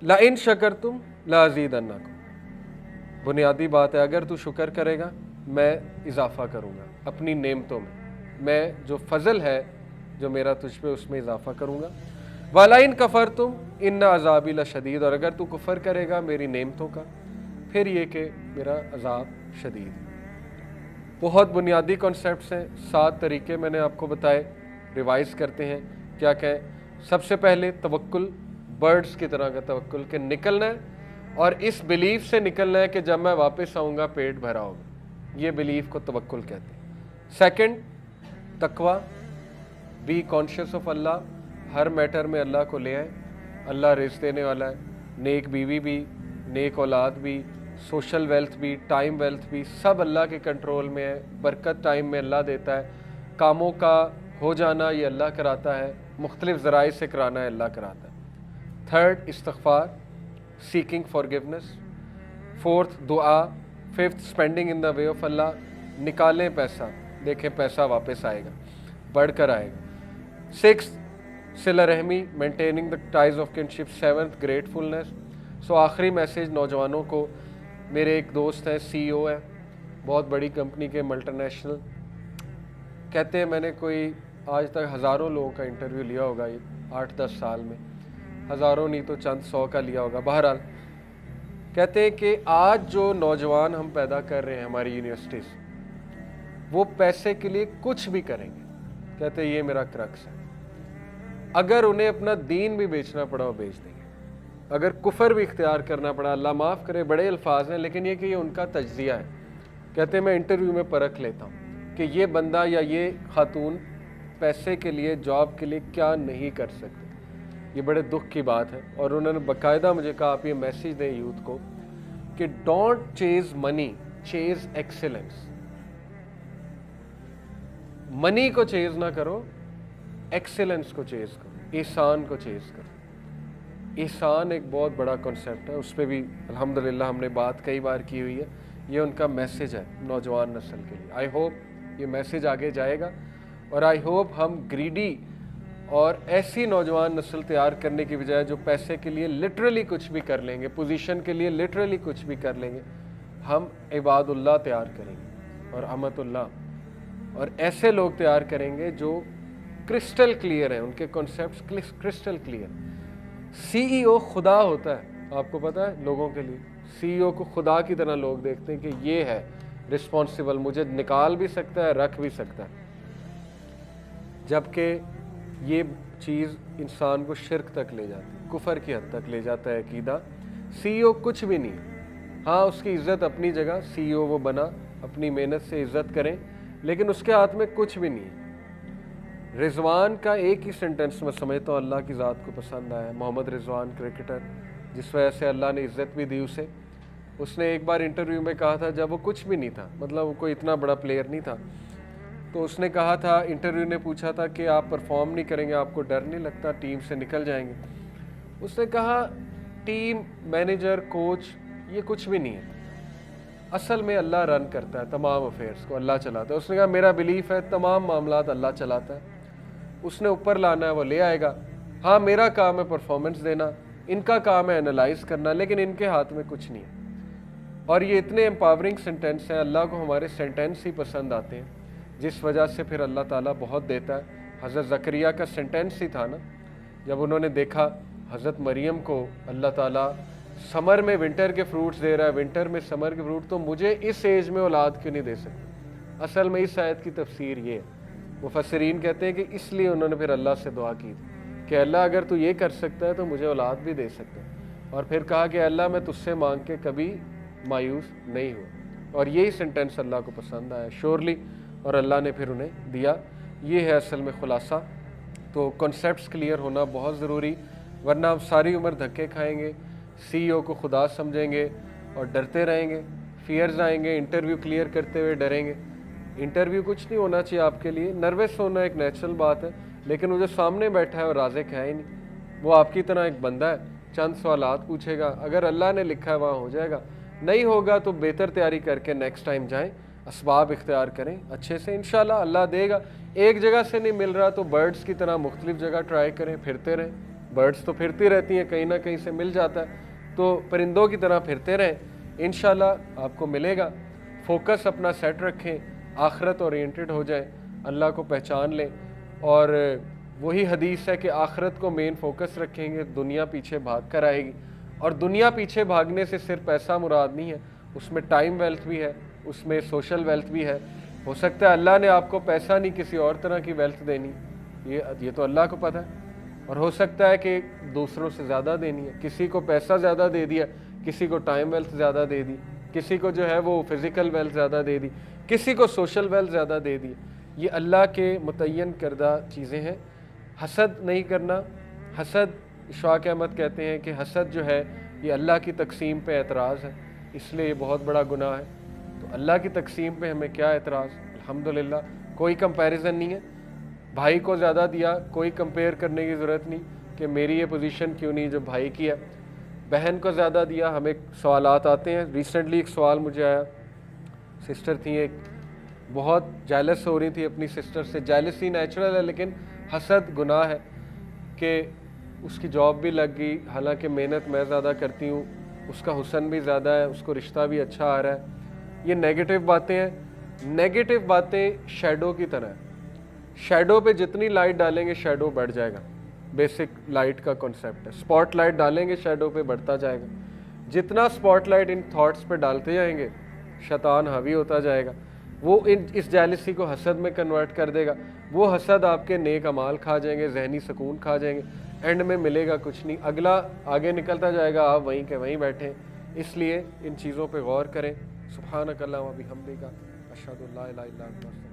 Line शकरतुम लाज़ीदन्नकुम, बुनियादी बात है, अगर तू शुक्र करेगा मैं इजाफ़ा करूँगा अपनी नेमतों में, मैं जो फ़ज़ल है जो मेरा तुझ पे उसमें इजाफ़ा करूँगा। वलाइन कफ़रतुम इन्ना अज़ाबी लशदीद, और अगर तू कुफ़र करेगा मेरी नेमतों का फिर ये कि मेरा अज़ाब शदीद। बहुत बुनियादी कॉन्सेप्ट्स हैं, 7 तरीके मैंने आपको बताए, रिवाइज़ करते हैं क्या कहें। सबसे पहले तवक्कुल, बर्ड्स की तरह का तवक्कुल कि निकलना है और इस बिलीफ से निकलना है कि जब मैं वापस आऊँगा पेट भरा होगा, ये बिलीफ को तवक्कुल कहते हैं। सेकंड, तकवा, be conscious of Allah, her matter में अल्लाह को ले आए, अल्लाह रिज़्क़ देने वाला है, नेक बीवी भी, नेक औलाद भी, सोशल वेल्थ भी, टाइम वेल्थ भी, सब अल्लाह के कंट्रोल में है। बरकत टाइम में अल्लाह देता है, कामों का हो जाना ये अल्लाह कराता है, मुख्तलिफ ज़राए से कराना है अल्लाह कराता है। थर्ड, इस्तिग़फ़ार, सीकिंग फॉरगिवनेस। फोर्थ, दुआ। Fifth, spending in the way of Allah, निकालें पैसा, देखें पैसा वापस आएगा, बढ़कर आएगा। सिक्स्थ, सिला रहमी, maintaining the ties of kinship. Seventh, gratefulness. So आखिरी मैसेज नौजवानों को, मेरे एक दोस्त हैं, CEO है बहुत बड़ी कंपनी के, मल्टीनेशनल, कहते हैं मैंने कोई आज तक हज़ारों लोगों का इंटरव्यू लिया होगा ये 8-10 साल में, हज़ारों नहीं तो चंद 100 का लिया होगा। बहरहाल कहते हैं कि आज जो नौजवान हम पैदा कर रहे हैं हमारी यूनिवर्सिटीज़, वो पैसे के लिए कुछ भी करेंगे। कहते हैं ये मेरा क्रक्स है, अगर उन्हें अपना दीन भी बेचना पड़ा वो बेच देंगे, अगर कुफर भी इख्तियार करना पड़ा, अल्लाह माफ़ करे बड़े अल्फाज हैं, लेकिन ये कि ये उनका तज्ज़िया है। कहते हैं मैं इंटरव्यू में परख लेता हूँ कि ये बंदा या ये खातून पैसे के लिए, जॉब के लिए क्या नहीं कर सकते। ये बड़े दुख की बात है, और उन्होंने बाकायदा मुझे कहा आप ये मैसेज दें यूथ को कि don't chase money, chase excellence. Money को चेज ना करो, एक्सीलेंस को चेज करो, एहसान को चेज करो। एहसान एक बहुत बड़ा कॉन्सेप्ट है, उस पर भी अल्हम्दुलिल्लाह हमने बात कई बार की हुई है। ये उनका मैसेज है नौजवान नस्ल के लिए। आई होप ये मैसेज आगे जाएगा, और आई होप हम ग्रीडी और ऐसी नौजवान नस्ल तैयार करने की बजाय जो पैसे के लिए लिटरली कुछ भी कर लेंगे, पोजीशन के लिए लिटरली कुछ भी कर लेंगे, हम इबादुल्लाह तैयार करेंगे और अमतुल्लाह, और ऐसे लोग तैयार करेंगे जो क्रिस्टल क्लियर हैं, उनके कॉन्सेप्ट्स क्रिस्टल क्लियर। CEO खुदा होता है, आपको पता है, लोगों के लिए CEO को खुदा की तरह लोग देखते हैं कि ये है रिस्पॉन्सिबल, मुझे निकाल भी सकता है, रख भी सकता है, जबकि ये चीज़ इंसान को शिर्क तक ले जाती है, कुफर की हद तक ले जाता है अकीदा। CEO कुछ भी नहीं, हाँ उसकी इज़्ज़त अपनी जगह, CEO वो बना, अपनी मेहनत से इज़्ज़त करें, लेकिन उसके हाथ में कुछ भी नहीं। रिजवान का एक ही सेंटेंस में समझता हूँ अल्लाह की ज़ात को पसंद आया, मोहम्मद रिजवान क्रिकेटर, जिस वजह से अल्लाह ने इज़्ज़त भी दी उसे। उसने एक बार इंटरव्यू में कहा था, जब वो कुछ भी नहीं था, मतलब वो कोई इतना बड़ा प्लेयर नहीं था, तो उसने कहा था, इंटरव्यू ने पूछा था कि आप परफॉर्म नहीं करेंगे, आपको डर नहीं लगता टीम से निकल जाएंगे? उसने कहा टीम, मैनेजर, कोच ये कुछ भी नहीं है, असल में अल्लाह रन करता है, तमाम अफेयर्स को अल्लाह चलाता है। उसने कहा मेरा बिलीफ है तमाम मामलात अल्लाह चलाता है, उसने ऊपर लाना है वो ले आएगा, हाँ मेरा काम है परफॉर्मेंस देना, इनका काम है एनालाइज करना, लेकिन इनके हाथ में कुछ नहीं है। और ये इतने एम्पावरिंग सेंटेंस हैं, अल्लाह को हमारे सेंटेंस ही पसंद आते हैं, जिस वजह से फिर अल्लाह ताला बहुत देता है। हज़रत ज़करिया का सेंटेंस ही था ना, जब उन्होंने देखा हज़रत मरियम को अल्लाह ताला समर में विंटर के फ्रूट्स दे रहा है, विंटर में समर के फ्रूट, तो मुझे इस एज में औलाद क्यों नहीं दे सकते। असल में इस आयत की तफसीर ये है, मुफस्सिरीन कहते हैं कि इसलिए उन्होंने फिर अल्लाह से दुआ की थी कि अल्लाह अगर तू ये कर सकता है तो मुझे औलाद भी दे सकता है, और फिर कहा कि अल्लाह मैं तुझसे मांग के कभी मायूस नहीं हुआ, और यही सेंटेंस अल्लाह को पसंद आया श्योरली, और अल्लाह ने फिर उन्हें दिया। ये है असल में खुलासा। तो कॉन्सेप्ट्स क्लियर होना बहुत ज़रूरी, वरना हम सारी उम्र धक्के खाएंगे, CEO को खुदा समझेंगे और डरते रहेंगे, फियर्स आएंगे, इंटरव्यू क्लियर करते हुए डरेंगे। इंटरव्यू कुछ नहीं होना चाहिए आपके लिए, नर्वस होना एक नेचुरल बात है, लेकिन वो जो सामने बैठा है वो राज़िक है ही नहीं, वो आपकी तरह एक बंदा है, चंद सवालात पूछेगा, अगर अल्लाह ने लिखा है वहाँ हो जाएगा, नहीं होगा तो बेहतर तैयारी करके नेक्स्ट टाइम जाएं, असबाब इख्तियार करें अच्छे से, इंशाल्लाह अल्लाह देगा। एक जगह से नहीं मिल रहा तो बर्ड्स की तरह मुख्तलिफ जगह ट्राई करें, फिरते रहें, برڈس تو پھرتی رہتی ہیں, کہیں نہ کہیں سے مل جاتا ہے, تو پرندوں کی طرح پھرتے رہیں, انشاءاللہ آپ کو ملے گا. فوکس اپنا سیٹ رکھیں, آخرت اورینٹڈ ہو جائیں, اللہ کو پہچان لیں, اور وہی حدیث ہے کہ آخرت کو مین فوکس رکھیں گے, دنیا پیچھے بھاگ کر آئے گی. اور دنیا پیچھے بھاگنے سے صرف پیسہ مراد نہیں ہے, اس میں ٹائم ویلتھ بھی ہے, اس میں سوشل ویلتھ بھی ہے. ہو سکتا ہے اللہ نے آپ کو پیسہ نہیں کسی اور طرح کی ویلتھ دینی, یہ تو اللہ کو پتہ ہے, اور ہو سکتا ہے کہ دوسروں سے زیادہ دینی ہے. کسی کو پیسہ زیادہ دے دیا, کسی کو ٹائم ویلتھ زیادہ دے دی, کسی کو جو ہے وہ فزیکل ویلتھ زیادہ دے دی, کسی کو سوشل ویلتھ زیادہ دے دی. یہ اللہ کے متعین کردہ چیزیں ہیں. حسد نہیں کرنا. حسد, اشفاق احمد کہتے ہیں کہ حسد جو ہے یہ اللہ کی تقسیم پہ اعتراض ہے, اس لیے یہ بہت بڑا گناہ ہے. تو اللہ کی تقسیم پہ ہمیں کیا اعتراض؟ الحمدللہ کوئی کمپیریزن نہیں ہے. بھائی کو زیادہ دیا, کوئی کمپیئر کرنے کی ضرورت نہیں کہ میری یہ پوزیشن کیوں نہیں جو بھائی کی ہے. بہن کو زیادہ دیا, ہمیں سوالات آتے ہیں. ریسنٹلی ایک سوال مجھے آیا, سسٹر تھیں ایک, بہت جیلس ہو رہی تھی اپنی سسٹر سے. جیلسی نیچرل ہے, لیکن حسد گناہ ہے کہ اس کی جاب بھی لگ گئی, حالانکہ محنت میں زیادہ کرتی ہوں, اس کا حسن بھی زیادہ ہے, اس کو رشتہ بھی اچھا آ رہا ہے. یہ نیگیٹو باتیں ہیں. نیگیٹو باتیں شیڈو کی طرح ہیں. شیڈو پہ جتنی لائٹ ڈالیں گے شیڈو بڑھ جائے گا. بیسک لائٹ کا کنسیپٹ ہے. اسپاٹ لائٹ ڈالیں گے شیڈو پہ بڑھتا جائے گا. جتنا اسپاٹ لائٹ ان تھاٹس پہ ڈالتے جائیں گے شیطان حاوی ہوتا جائے گا. وہ اس جیلسی کو حسد میں کنورٹ کر دے گا. وہ حسد آپ کے نیک اعمال کھا جائیں گے, ذہنی سکون کھا جائیں گے, اینڈ میں ملے گا کچھ نہیں. اگلا آگے نکلتا جائے گا, آپ وہیں کے وہیں بیٹھیں. اس لیے ان چیزوں پہ غور کریں. سبحانک اللہم و بحمدک، اشہد ان لا الہ الا انت.